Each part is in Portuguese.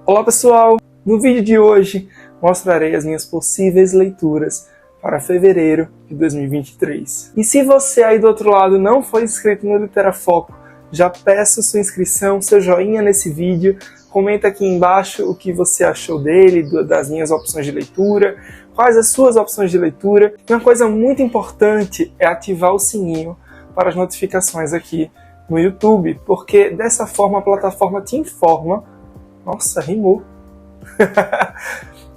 Olá pessoal! No vídeo de hoje mostrarei as minhas possíveis leituras para fevereiro de 2023. E se você aí do outro lado não foi inscrito no Literafoco, já peço sua inscrição, seu joinha nesse vídeo, comenta aqui embaixo o que você achou dele, das minhas opções de leitura, quais as suas opções de leitura. E uma coisa muito importante é ativar o sininho para as notificações aqui no YouTube, porque dessa forma a plataforma te informa. Nossa, rimou!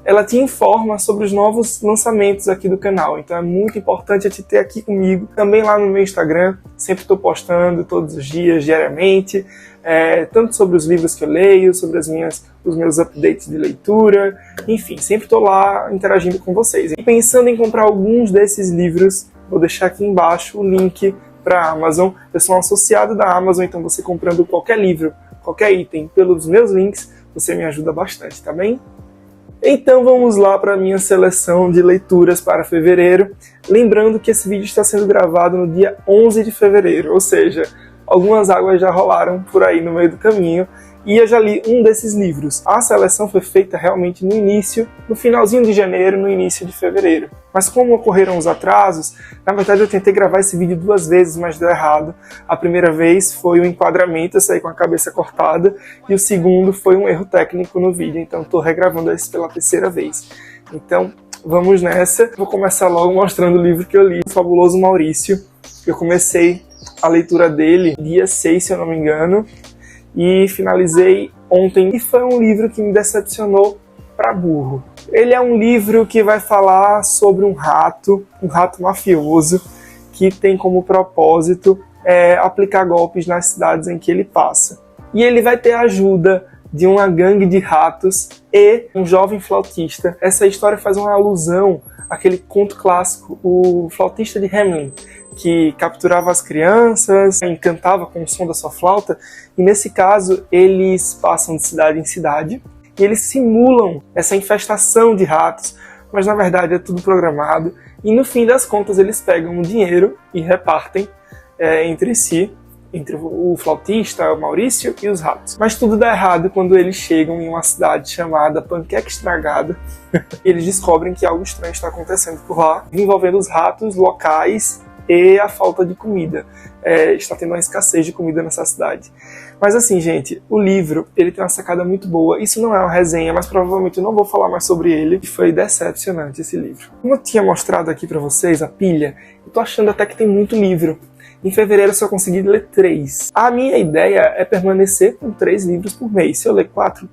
Ela te informa sobre os novos lançamentos aqui do canal, então é muito importante te ter aqui comigo. Também lá no meu Instagram, sempre estou postando todos os dias, diariamente, tanto sobre os livros que eu leio, sobre os meus updates de leitura, enfim, sempre estou lá interagindo com vocês. E pensando em comprar alguns desses livros, vou deixar aqui embaixo o link para a Amazon. Eu sou um associado da Amazon, então você comprando qualquer livro, qualquer item pelos meus links, você me ajuda bastante, tá bem? Então vamos lá para a minha seleção de leituras para fevereiro. Lembrando que esse vídeo está sendo gravado no dia 11 de fevereiro, ou seja, algumas águas já rolaram por aí no meio do caminho e eu já li um desses livros. A seleção foi feita realmente no finalzinho de janeiro, no início de fevereiro. Mas como ocorreram os atrasos, na verdade eu tentei gravar esse vídeo 2 vezes, mas deu errado. A primeira vez foi o enquadramento, eu saí com a cabeça cortada, e o segundo foi um erro técnico no vídeo, então estou regravando esse pela 3ª vez. Então vamos nessa. Vou começar logo mostrando o livro que eu li, O Fabuloso Maurício. Eu comecei a leitura dele dia 6, se eu não me engano, e finalizei ontem. E foi um livro que me decepcionou pra burro. Ele é um livro que vai falar sobre um rato mafioso, que tem como propósito aplicar golpes nas cidades em que ele passa. E ele vai ter a ajuda de uma gangue de ratos e um jovem flautista. Essa história faz uma alusão àquele conto clássico, O Flautista de Hamelin, que capturava as crianças, encantava com o som da sua flauta, e nesse caso eles passam de cidade em cidade, e eles simulam essa infestação de ratos, mas na verdade é tudo programado, e no fim das contas eles pegam o dinheiro e repartem entre si, entre o flautista, o Maurício e os ratos. Mas tudo dá errado quando eles chegam em uma cidade chamada Panqueca Estragada. Eles descobrem que algo estranho está acontecendo por lá, envolvendo os ratos locais e a falta de comida. Está tendo uma escassez de comida nessa cidade. Mas assim, gente, o livro ele tem uma sacada muito boa. Isso não é uma resenha, mas provavelmente eu não vou falar mais sobre ele. E foi decepcionante esse livro. Como eu tinha mostrado aqui pra vocês, a pilha, eu tô achando até que tem muito livro. Em fevereiro eu só consegui ler 3. A minha ideia é permanecer com 3 livros por mês. Se eu ler 4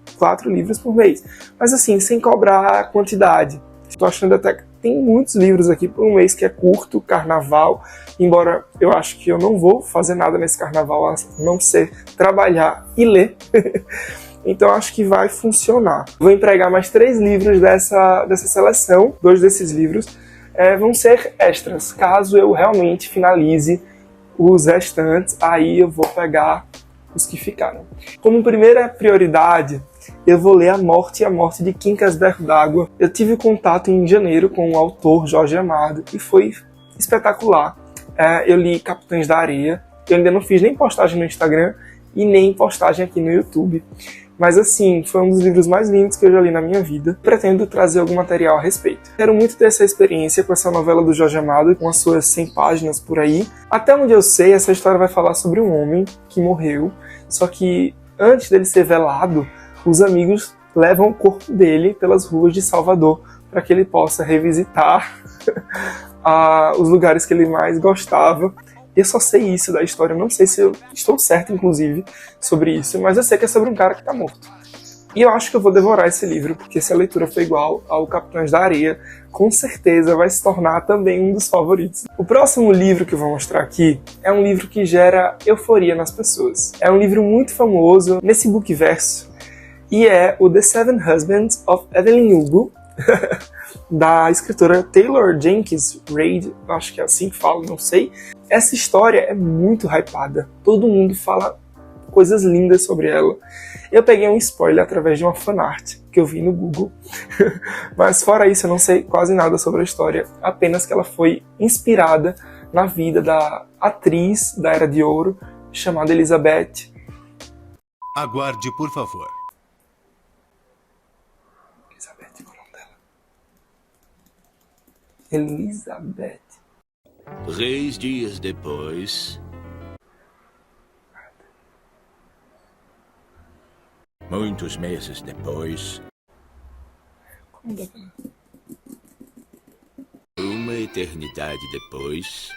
livros por mês. Mas assim, sem cobrar a quantidade. Estou achando até que tem muitos livros aqui por um mês que é curto, carnaval. Embora eu acho que eu não vou fazer nada nesse carnaval, a não ser trabalhar e ler. Então acho que vai funcionar. Vou empregar mais 3 livros dessa seleção. 2 desses livros vão ser extras. Caso eu realmente finalize os restantes, aí eu vou pegar os que ficaram. Como primeira prioridade, eu vou ler A Morte e a Morte de Quincas d'Água. Eu tive contato em janeiro com o autor Jorge Amado e foi espetacular. Eu li Capitães da Areia, eu ainda não fiz nem postagem no Instagram e nem postagem aqui no YouTube. Mas assim, foi um dos livros mais lindos que eu já li na minha vida. Pretendo trazer algum material a respeito. Quero muito ter essa experiência com essa novela do Jorge Amado, com as suas 100 páginas por aí. Até onde eu sei, essa história vai falar sobre um homem que morreu, só que antes dele ser velado, os amigos levam o corpo dele pelas ruas de Salvador para que ele possa revisitar os lugares que ele mais gostava. Eu só sei isso da história, não sei se eu estou certo, inclusive, sobre isso, mas eu sei que é sobre um cara que está morto. E eu acho que eu vou devorar esse livro, porque se a leitura foi igual ao Capitães da Areia, com certeza vai se tornar também um dos favoritos. O próximo livro que eu vou mostrar aqui é um livro que gera euforia nas pessoas. É um livro muito famoso nesse bookverso, e é o The 7 Husbands of Evelyn Hugo, da escritora Taylor Jenkins Reid, acho que é assim que fala, não sei. Essa história é muito hypada, todo mundo fala coisas lindas sobre ela. Eu peguei um spoiler através de uma fanart que eu vi no Google, mas fora isso eu não sei quase nada sobre a história, apenas que ela foi inspirada na vida da atriz da Era de Ouro, chamada Elizabeth. Aguarde, por favor. Elizabeth. 3 dias depois... Muitos meses depois... Como dá pra... Uma eternidade depois...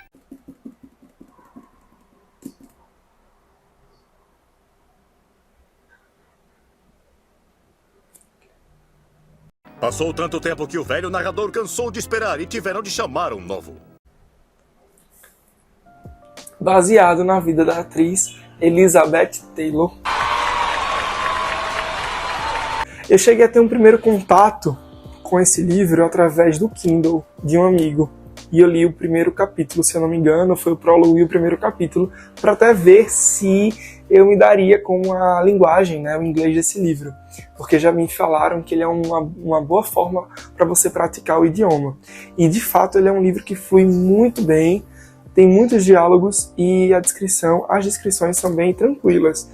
Passou tanto tempo que o velho narrador cansou de esperar e tiveram de chamar um novo. Baseado na vida da atriz Elizabeth Taylor. Eu cheguei a ter um primeiro contato com esse livro através do Kindle de um amigo. E eu li o primeiro capítulo, se eu não me engano, foi o prólogo e o primeiro capítulo, para até ver se eu me daria com a linguagem, né, o inglês desse livro. Porque já me falaram que ele é uma boa forma para você praticar o idioma. E de fato ele é um livro que flui muito bem, tem muitos diálogos e as descrições são bem tranquilas.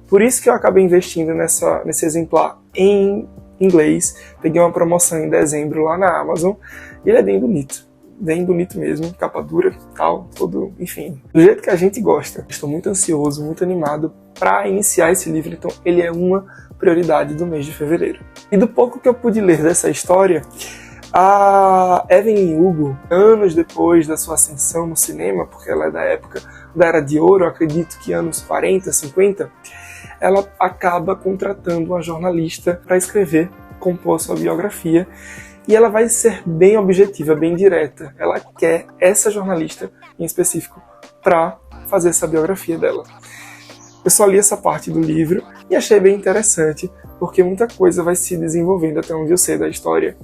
Por isso que eu acabei investindo nesse exemplar em inglês. Peguei uma promoção em dezembro lá na Amazon e ele é bem bonito mesmo, capa dura, tal, todo, enfim, do jeito que a gente gosta. Estou muito ansioso, muito animado para iniciar esse livro, então ele é uma prioridade do mês de fevereiro. E do pouco que eu pude ler dessa história, a Evelyn Hugo, anos depois da sua ascensão no cinema, porque ela é da época da Era de Ouro, eu acredito que anos 40, 50, ela acaba contratando uma jornalista para escrever, compor sua biografia, e ela vai ser bem objetiva, bem direta. Ela quer essa jornalista em específico para fazer essa biografia dela. Eu só li essa parte do livro e achei bem interessante, porque muita coisa vai se desenvolvendo até onde eu sei da história.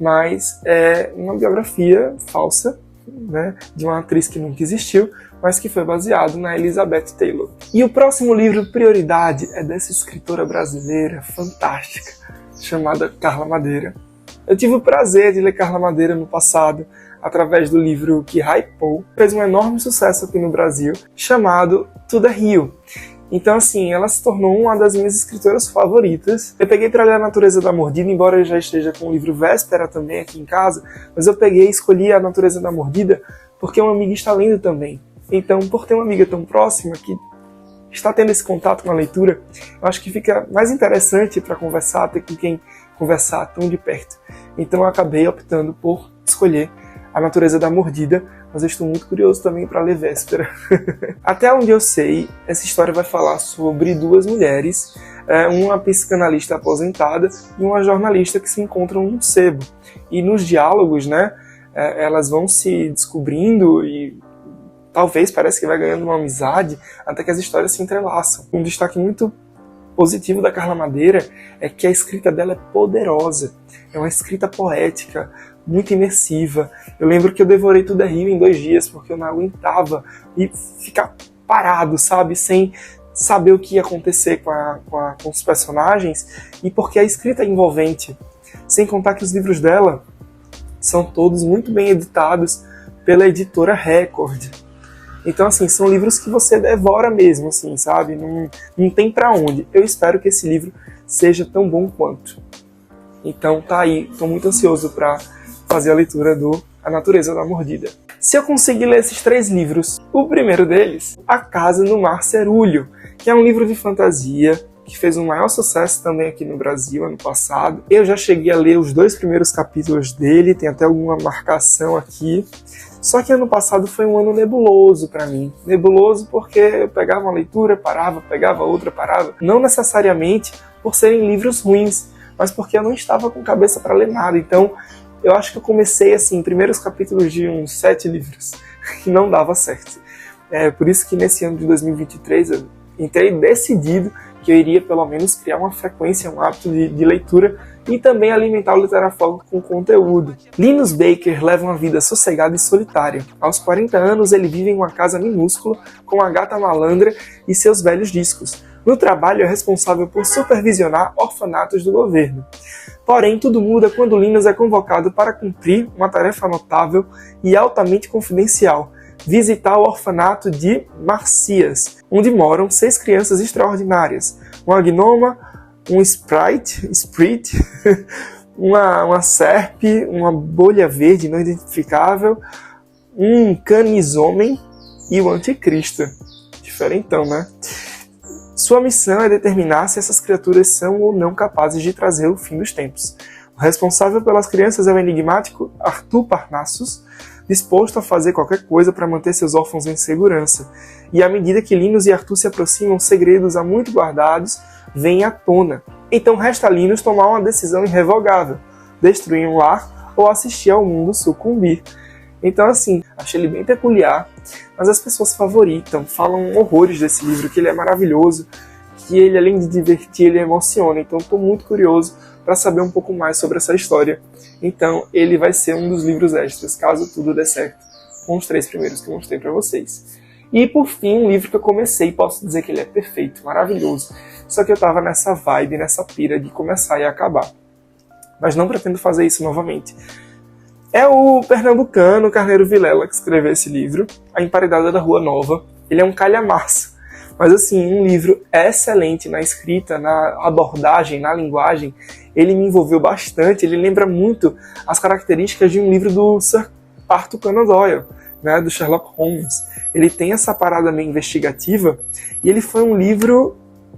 Mas é uma biografia falsa, né, de uma atriz que nunca existiu, mas que foi baseado na Elizabeth Taylor. E o próximo livro, Prioridade, é dessa escritora brasileira fantástica, chamada Carla Madeira. Eu tive o prazer de ler Carla Madeira no passado, através do livro que hypou, fez um enorme sucesso aqui no Brasil, chamado To The Hill. Então, assim, ela se tornou uma das minhas escritoras favoritas. Eu peguei para ler A Natureza da Mordida, embora eu já esteja com o livro Véspera também aqui em casa, mas eu peguei e escolhi A Natureza da Mordida porque uma amiga está lendo também. Então, por ter uma amiga tão próxima que está tendo esse contato com a leitura, eu acho que fica mais interessante para conversar, ter com quem conversar tão de perto. Então eu acabei optando por escolher A Natureza da Mordida, mas eu estou muito curioso também para ler Véspera. Até onde eu sei, essa história vai falar sobre duas mulheres, uma psicanalista aposentada e uma jornalista que se encontram num sebo. E nos diálogos, né, elas vão se descobrindo e talvez parece que vai ganhando uma amizade até que as histórias se entrelaçam. Um destaque muito positivo da Carla Madeira é que a escrita dela é poderosa. É uma escrita poética, muito imersiva. Eu lembro que eu devorei To The Hill em 2 dias, porque eu não aguentava e ficar parado, sabe? Sem saber o que ia acontecer com os personagens, e porque a escrita é envolvente. Sem contar que os livros dela são todos muito bem editados pela editora Record. Então, assim, são livros que você devora mesmo, assim, sabe? Não tem pra onde. Eu espero que esse livro seja tão bom quanto. Então, tá aí. Tô muito ansioso pra fazer a leitura do A Natureza da Mordida. Se eu conseguir ler esses 3 livros, o primeiro deles, A Casa no Mar Cerúleo, que é um livro de fantasia que fez um maior sucesso também aqui no Brasil ano passado. Eu já cheguei a ler os 2 primeiros capítulos dele, tem até alguma marcação aqui. Só que ano passado foi um ano nebuloso para mim. Nebuloso porque eu pegava uma leitura, parava, pegava outra, parava. Não necessariamente por serem livros ruins, mas porque eu não estava com cabeça para ler nada. Então, eu acho que eu comecei, assim, primeiros capítulos de uns 7 livros, e não dava certo. Por isso que nesse ano de 2023 eu entrei decidido que eu iria pelo menos criar uma frequência, um hábito de leitura e também alimentar o Literafogo com conteúdo. Linus Baker leva uma vida sossegada e solitária. Aos 40 anos ele vive em uma casa minúscula com a gata malandra e seus velhos discos. No trabalho é responsável por supervisionar orfanatos do governo. Porém, tudo muda quando Linus é convocado para cumprir uma tarefa notável e altamente confidencial: visitar o orfanato de Marcias, onde moram 6 crianças extraordinárias, uma gnoma, um sprite uma serpe, uma bolha verde não identificável, um canisomem e o anticristo. Diferentão, né? Sua missão é determinar se essas criaturas são ou não capazes de trazer o fim dos tempos. O responsável pelas crianças é o enigmático Arthur Parnassus, disposto a fazer qualquer coisa para manter seus órfãos em segurança. E à medida que Linus e Arthur se aproximam, segredos há muito guardados vêm à tona. Então resta a Linus tomar uma decisão irrevogável: destruir um lar ou assistir ao mundo sucumbir. Então, assim, achei ele bem peculiar, mas as pessoas favoritam, falam horrores desse livro, que ele é maravilhoso, que ele, além de divertir, ele emociona. Então, estou muito curioso para saber um pouco mais sobre essa história. Então, ele vai ser um dos livros extras, caso tudo dê certo, com os 3 primeiros que eu mostrei para vocês. E, por fim, um livro que eu comecei e posso dizer que ele é perfeito, maravilhoso. Só que eu estava nessa vibe, nessa pira de começar e acabar. Mas não pretendo fazer isso novamente. É o pernambucano Carneiro Vilela que escreveu esse livro, A Emparedada da Rua Nova. Ele é um calhamaço, mas assim, um livro excelente na escrita, na abordagem, na linguagem. Ele me envolveu bastante, ele lembra muito as características de um livro do Sir Arthur Conan Doyle, né, do Sherlock Holmes. Ele tem essa parada meio investigativa, e ele foi um livro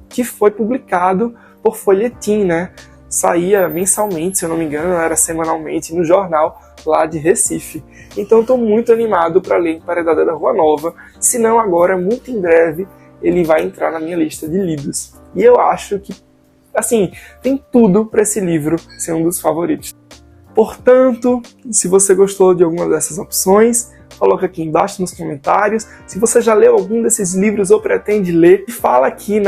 que foi publicado por folhetim, né? Saía mensalmente, se eu não me engano, era semanalmente, no jornal lá de Recife. Então estou muito animado para ler Emparedada da Rua Nova, se não agora, muito em breve, ele vai entrar na minha lista de lidos. E eu acho que, assim, tem tudo para esse livro ser um dos favoritos. Portanto, se você gostou de alguma dessas opções, coloca aqui embaixo nos comentários. Se você já leu algum desses livros ou pretende ler, fala aqui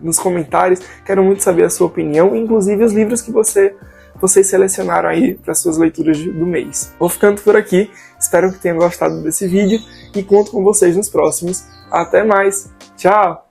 nos comentários. Quero muito saber a sua opinião, inclusive os livros que vocês selecionaram aí para suas leituras do mês. Vou ficando por aqui, espero que tenham gostado desse vídeo e conto com vocês nos próximos. Até mais, tchau!